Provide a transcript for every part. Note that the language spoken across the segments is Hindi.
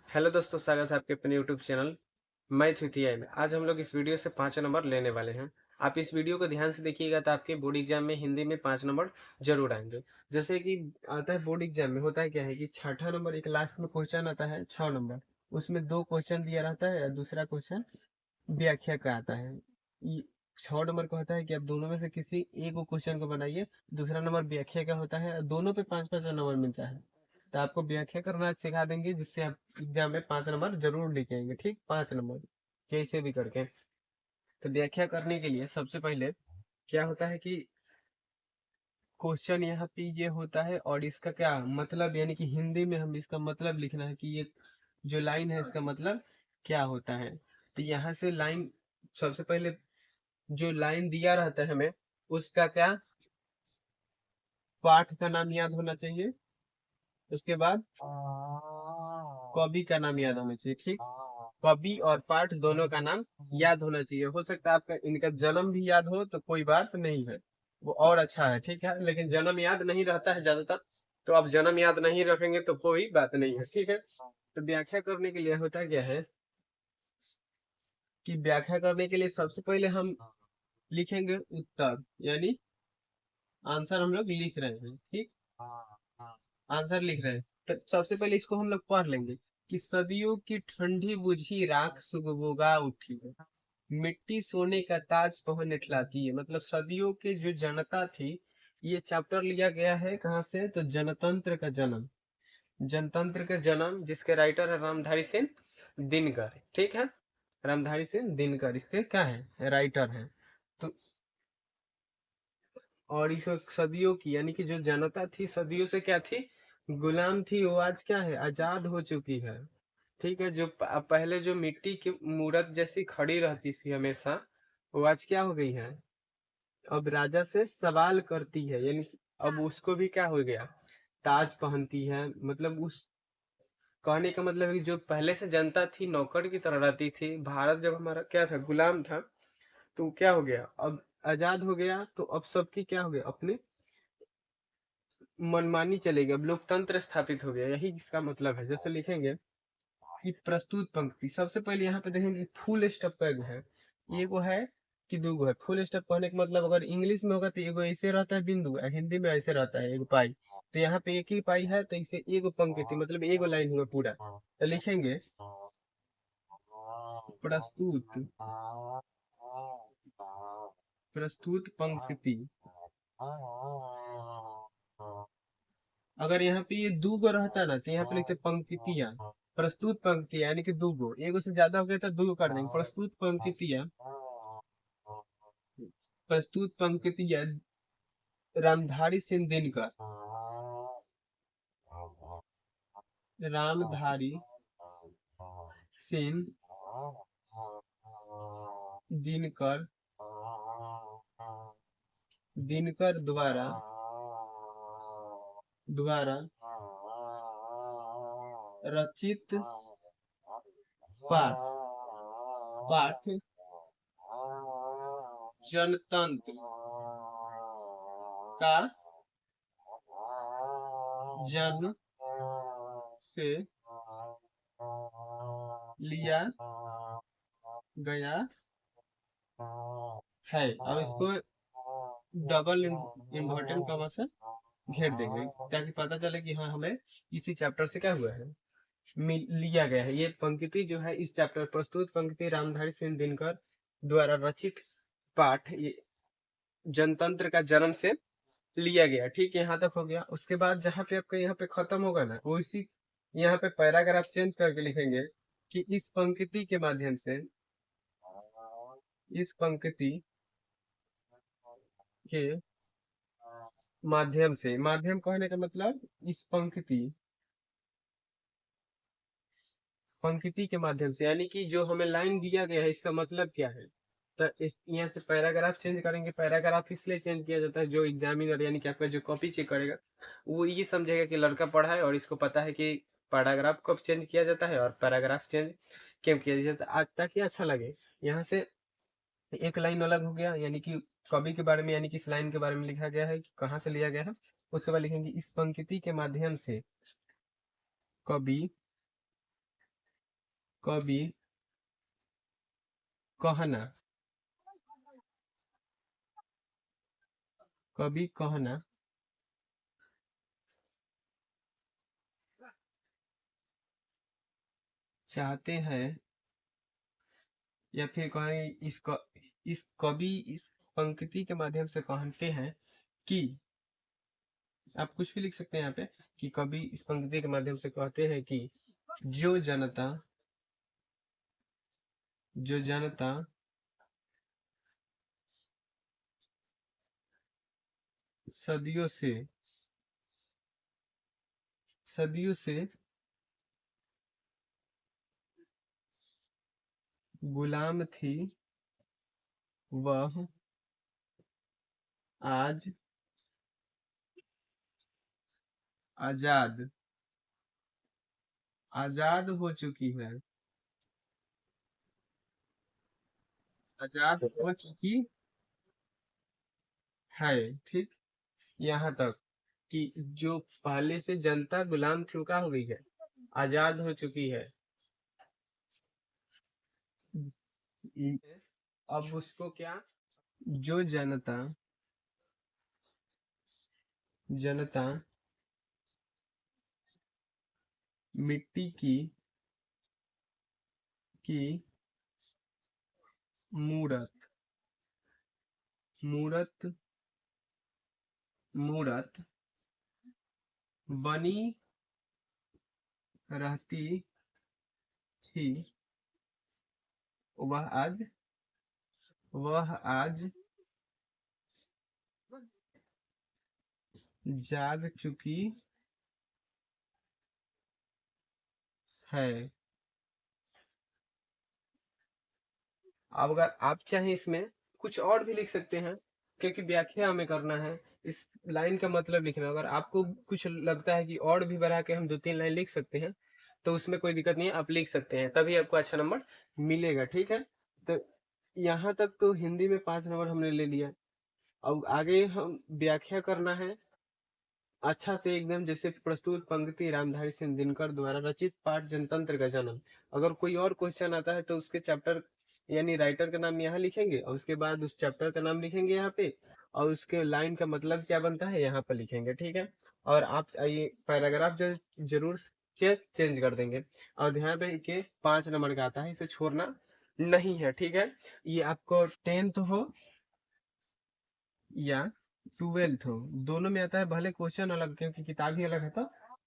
हेलो दोस्तों, स्वागत है आपके अपने यूट्यूब चैनल मैं थुतिया में। आज हम लोग इस वीडियो से 5 नंबर लेने वाले हैं। आप इस वीडियो को ध्यान से देखिएगा तो आपके बोर्ड एग्जाम में हिंदी में 5 नंबर जरूर आएंगे। जैसे कि आता है बोर्ड एग्जाम में, होता है क्या है कि छठा नंबर एक लास्ट में क्वेश्चन आता है 6 नंबर। उसमें 2 क्वेश्चन दिया रहता है और दूसरा क्वेश्चन व्याख्या का आता है। 6 नंबर का होता है कि आप दोनों में से किसी एक क्वेश्चन को बनाइए। दूसरा नंबर व्याख्या का होता है और दोनों पे 5-5 नंबर मिलता है। तो आपको व्याख्या करना सिखा देंगे जिससे आप एग्जाम में 5 नंबर जरूर लेके आएंगे। ठीक, 5 नंबर कैसे भी करके। तो व्याख्या करने के लिए सबसे पहले क्या होता है कि क्वेश्चन यहाँ पे ये होता है और इसका क्या मतलब, यानी कि हिंदी में हम इसका मतलब लिखना है कि ये जो लाइन है इसका मतलब क्या होता है। तो यहाँ से लाइन, सबसे पहले जो लाइन दिया रहता है हमें उसका क्या पाठ का नाम याद होना चाहिए। उसके बाद कवि का नाम याद होना चाहिए। ठीक, कवि और पाठ दोनों का नाम याद होना चाहिए। हो सकता है आपका इनका जन्म भी याद हो तो कोई बात नहीं है, वो और अच्छा है। ठीक है, लेकिन जन्म याद नहीं रहता है ज्यादातर, तो आप जन्म याद नहीं रखेंगे तो कोई बात नहीं है। ठीक है, तो व्याख्या करने के लिए होता क्या है कि व्याख्या करने के लिए सबसे पहले हम लिखेंगे उत्तर, यानी आंसर हम लोग लिख रहे हैं। ठीक, आंसर लिख रहे हैं तो सबसे पहले इसको हम लोग पढ़ लेंगे कि सदियों की ठंडी बुझी राख सुगबुगा उठी है, मिट्टी सोने का ताज पहन इठलाती है। मतलब सदियों के जो जनता थी, ये चैप्टर लिया गया है कहाँ से, तो जनतंत्र का जन्म। जनतंत्र का जन्म जिसके राइटर है रामधारी सिंह दिनकर। ठीक है, रामधारी सिंह दिनकर इसके क्या है, राइटर हैं। तो और इस सदियों की, यानी कि जो जनता थी सदियों से क्या थी, गुलाम थी, वो आज क्या है, आजाद हो चुकी है। ठीक है, जो पहले जो मिट्टी की मूरत जैसी खड़ी रहती थी हमेशा, वो आज क्या हो गई है, अब राजा से सवाल करती है। यानी कि अब उसको भी क्या हो गया, ताज पहनती है। मतलब उस कहने का मतलब है कि जो पहले से जनता थी नौकर की तरह रहती थी, भारत जब हमारा क्या था, गुलाम था, तो क्या हो गया, अब आजाद हो गया तो अब सबकी क्या हो गया, अपने मनमानी चलेगी, अब लोकतंत्र स्थापित हो गया। यही इसका मतलब है। जैसे लिखेंगे कि प्रस्तुत पंक्ति, सबसे पहले यहाँ पे देखेंगे फुल स्टॉप का एगो है, एगो है कि दूगो है। फुल स्टॉप कहने का मतलब अगर इंग्लिश में होगा तो एगो ऐसे रहता है बिंदु, और हिंदी में ऐसे रहता है एगो पाई। तो यहाँ पे एक ही पाई है तो इसे एगो पंक्ति मतलब एगो लाइन हुआ पूरा। तो लिखेंगे प्रस्तुत, प्रस्तुत पंक्ति। अगर यहाँ पे ये दूगो रहता ना तो यहाँ पे लिखते पंक्तियां। प्रस्तुत पंक्ति यानी कि दूगो, एगो से ज्यादा हो गया तो दूगो कर देंगे। प्रस्तुत पंक्तियां, प्रस्तुत पंक्तियां रामधारी सिंह दिनकर, रामधारी सिंह दिनकर, दिनकर द्वारा, द्वारा रचित पाठ, पाठ जनतंत्र का जन्म से लिया गया है। अब इसको डबल इम्पोर्टेंट कॉमा से घेर देंगे ताकि पता चले कि हाँ हमें इसी चैप्टर से क्या हुआ है, लिया गया है। ये पंक्ति जो है इस चैप्टर, प्रस्तुत पंक्ति रामधारी सिंह दिनकर द्वारा रचित पाठ, ये जनतंत्र का जन्म से लिया गया। ठीक है, यहाँ तक हो गया। उसके बाद जहाँ पे आपका यहाँ पे खत्म होगा ना, वो इसी यहाँ पे पैराग्राफ चेंज करके लिखेंगे कि इस पंक्ति के माध्यम से, इस पंक्ति के माध्यम से, माध्यम कहने का मतलब इस पंक्ति, पंक्ति के माध्यम से यानी कि जो हमें लाइन दिया गया है इसका मतलब क्या है। तो इस यहाँ से पैराग्राफ चेंज करेंगे। पैराग्राफ इसलिए चेंज किया जाता है, जो एग्जामिनर यानी कि आपका जो कॉपी चेक करेगा वो ये समझेगा कि लड़का पढ़ा है और इसको पता है कि पैराग्राफ कब चेंज किया जाता है और पैराग्राफ चेंज क्यों किया जाता है, आज ताकि अच्छा लगे। यहाँ से एक लाइन अलग हो गया, यानी कि कवि के बारे में, यानी कि इस लाइन के बारे में लिखा गया है कि कहाँ से लिया गया है। उसके बाद लिखेंगे इस पंक्ति के माध्यम से कवि कभी कहना, कभी कहना चाहते हैं, या फिर कहें इस कवि इस पंक्ति के माध्यम से कहते हैं कि, आप कुछ भी लिख सकते हैं यहाँ पे, कि कवि इस पंक्ति के माध्यम से कहते हैं कि जो जनता, जो जनता सदियों से, सदियों से गुलाम थी, वह आज आजाद, आजाद हो चुकी है, आजाद हो चुकी है। ठीक, यहाँ तक कि जो पहले से जनता गुलाम थी वो क्या हो गई है, आजाद हो चुकी है। अब उसको क्या, जो जनता, जनता मिट्टी की मूरत, मूरत, मूरत बनी रहती थी, वह आज, वह आज जाग चुकी है। अब अगर आप चाहें इसमें कुछ और भी लिख सकते हैं, क्योंकि व्याख्या हमें करना है, इस लाइन का मतलब लिखना है। अगर आपको कुछ लगता है कि और भी बढ़ा के हम 2-3 लाइन लिख सकते हैं तो उसमें कोई दिक्कत नहीं है, आप लिख सकते हैं, तभी आपको अच्छा नंबर मिलेगा। ठीक है, तो यहाँ तक तो हिंदी में 5 नंबर हमने ले लिया। अब आगे हम व्याख्या करना है अच्छा से एकदम, जैसे प्रस्तुत पंक्ति रामधारी सिंह दिनकर द्वारा रचित पाठ जनतंत्र का जन्म। अगर कोई और क्वेश्चन आता है तो उसके चैप्टर यानी राइटर का नाम यहाँ लिखेंगे और उसके बाद उस चैप्टर का नाम लिखेंगे यहाँ पे, और उसके लाइन का मतलब क्या बनता है यहाँ पर लिखेंगे। ठीक है, और आप ये पैराग्राफ जो जरूर चेंज कर देंगे। और ध्यान रहे कि 5 नंबर का आता है, इसे छोड़ना नहीं है। ठीक है, ये आपको 10th हो या 12th हो, दोनों में आता है। भले क्वेश्चन अलग, क्योंकि किताब ही अलग है तो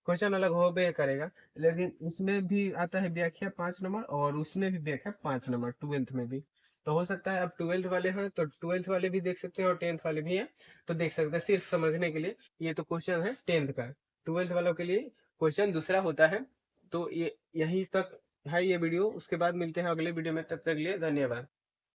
क्वेश्चन अलग हो बे करेगा, लेकिन इसमें भी आता है व्याख्या 5 नंबर और उसमें भी व्याख्या 5 नंबर 12th में भी। तो हो सकता है अब 12th वाले हैं तो 12th वाले भी देख सकते हैं और 10th वाले भी हैं तो देख सकते हैं, सिर्फ समझने के लिए। ये तो क्वेश्चन है 10th का, 12th वालों के लिए क्वेश्चन दूसरा होता है। तो ये यहीं तक है ये वीडियो, उसके बाद मिलते हैं अगले वीडियो में, तब तक के लिए धन्यवाद।